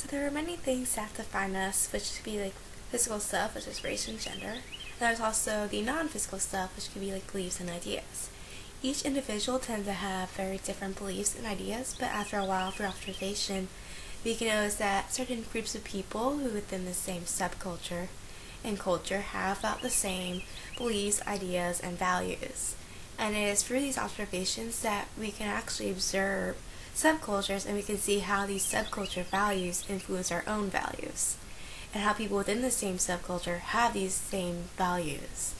So there are many things that define us, which could be like physical stuff, which is race and gender. And there's also the non-physical stuff, which could be like beliefs and ideas. Each individual tends to have very different beliefs and ideas, but after a while, through observation, we can notice that certain groups of people who within the same subculture and culture have about the same beliefs, ideas, and values. And it is through these observations that we can actually observe subcultures, and we can see how these subculture values influence our own values, and how people within the same subculture have these same values.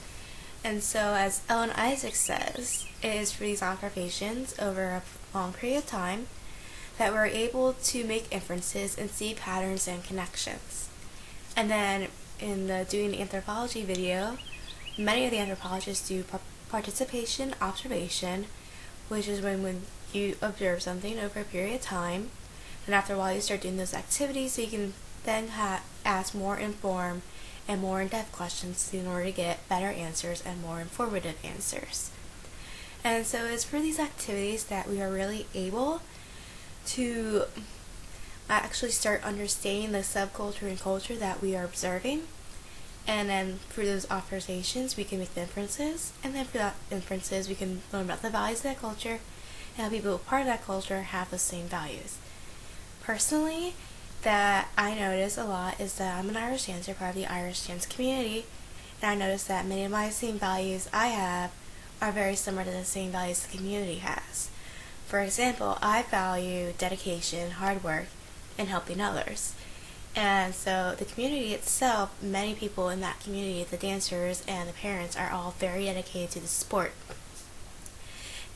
And so, as Ellen Isaac says, it is through these observations over a long period of time that we're able to make inferences and see patterns and connections. And then in doing the anthropology video, many of the anthropologists do participation observation, which is when you observe something over a period of time, and after a while you start doing those activities so you can then ask more informed and more in-depth questions in order to get better answers and more informative answers. And so it's for these activities that we are really able to actually start understanding the subculture and culture that we are observing. And then through those observations we can make the inferences, and then through that inferences we can learn about the values of that culture and how people who are part of that culture have the same values. Personally, that I notice a lot is that I'm an Irish dancer, part of the Irish dance community, and I notice that many of my same values I have are very similar to the same values the community has. For example, I value dedication, hard work, and helping others. And so the community itself, many people in that community, the dancers and the parents, are all very dedicated to the sport.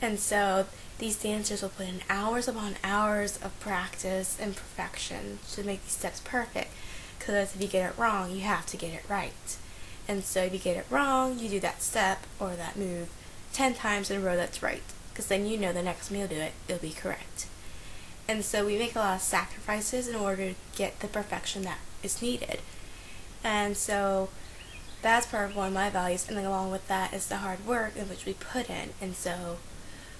And so these dancers will put in hours upon hours of practice and perfection to make these steps perfect, because if you get it wrong, you have to get it right. And so if you get it wrong, you do that step or that move 10 times in a row that's right, because then you know the next time you'll do it, it'll be correct. And so we make a lot of sacrifices in order to get the perfection that is needed. And so that's part of one of my values, and then along with that is the hard work in which we put in. And so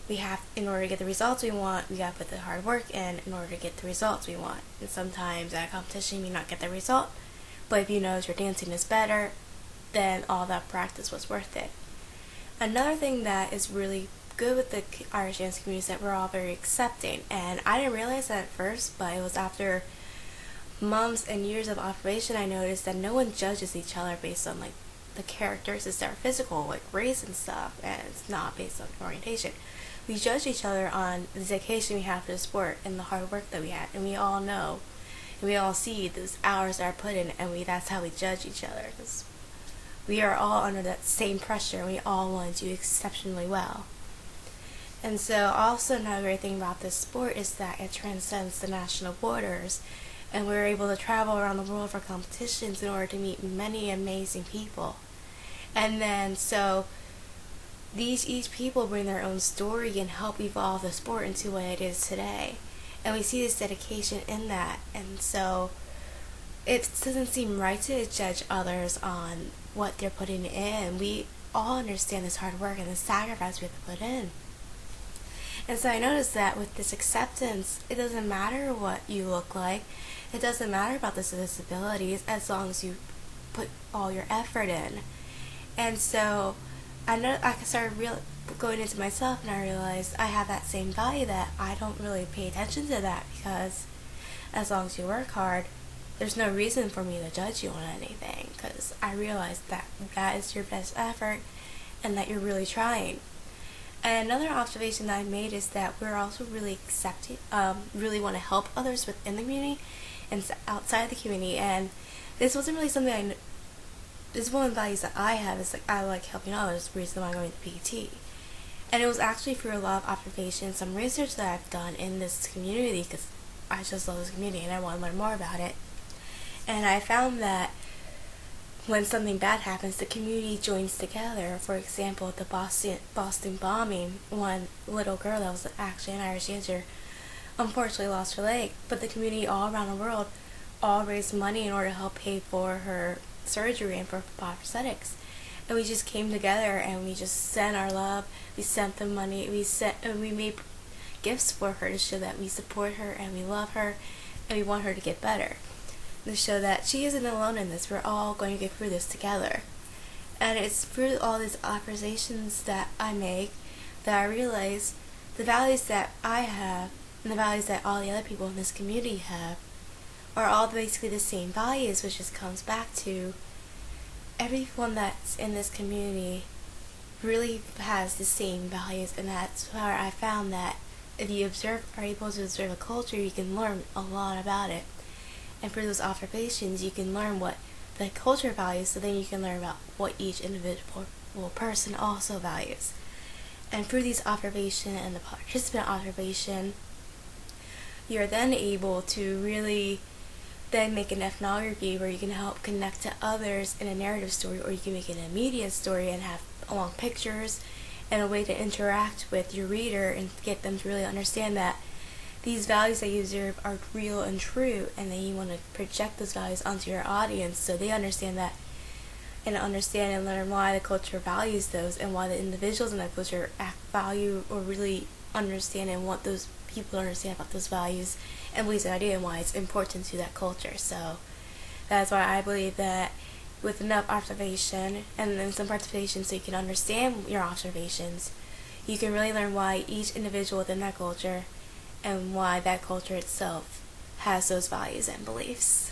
we have, in order to get the results we want, we got to put the hard work in order to get the results we want. And sometimes at a competition you may not get the result, but if you know your dancing is better, then all that practice was worth it. Another thing that is really good with the Irish dance community is that we're all very accepting, and I didn't realize that at first, but it was after months and years of observation I noticed that no one judges each other based on like the characteristics that are physical, like race and stuff, and it's not based on orientation. We judge each other on the dedication we have to the sport and the hard work that we had, and we all know, and we all see those hours that are put in, and that's how we judge each other, because we are all under that same pressure, and we all want to do exceptionally well. And so also another great thing about this sport is that it transcends the national borders, and we're able to travel around the world for competitions in order to meet many amazing people. And then so each people bring their own story and help evolve the sport into what it is today. And we see this dedication in that, and so it doesn't seem right to judge others on what they're putting in. We all understand this hard work and the sacrifice we have to put in. And so I noticed that with this acceptance, it doesn't matter what you look like, it doesn't matter about the disabilities, as long as you put all your effort in. And so I started going into myself, and I realized I have that same value, that I don't really pay attention to that, because as long as you work hard, there's no reason for me to judge you on anything, because I realized that that is your best effort and that you're really trying. And another observation that I made is that we're also really accepting, really want to help others within the community and outside the community. And this wasn't really something this is one of the values that I have, is like I like helping others, the reason why I'm going to PT. And it was actually through a lot of observation, some research that I've done in this community, because I just love this community and I want to learn more about it. And I found that when something bad happens, the community joins together. For example, the Boston bombing, one little girl that was actually an Irish dancer unfortunately lost her leg, but the community all around the world all raised money in order to help pay for her surgery and for prosthetics. And we just came together and we just sent our love, we sent the money, we made gifts for her to show that we support her and we love her, and we want her to get better. To show that she isn't alone in this, we're all going to get through this together. And it's through all these observations that I make that I realize the values that I have and the values that all the other people in this community have are all basically the same values, which just comes back to everyone that's in this community really has the same values, and that's where I found that if you are able to observe a culture, you can learn a lot about it. And through those observations, you can learn what the culture values, so then you can learn about what each individual person also values. And through these observation and the participant observation, you're then able to really then make an ethnography where you can help connect to others in a narrative story, or you can make it a media story and have long pictures and a way to interact with your reader and get them to really understand that these values that you observe are real and true, and then you want to project those values onto your audience so they understand that, and understand and learn why the culture values those, and why the individuals in that culture value or really understand and want those people to understand about those values and beliefs and ideas, and why it's important to that culture. So that's why I believe that with enough observation and then some participation so you can understand your observations, you can really learn why each individual within that culture and why that culture itself has those values and beliefs.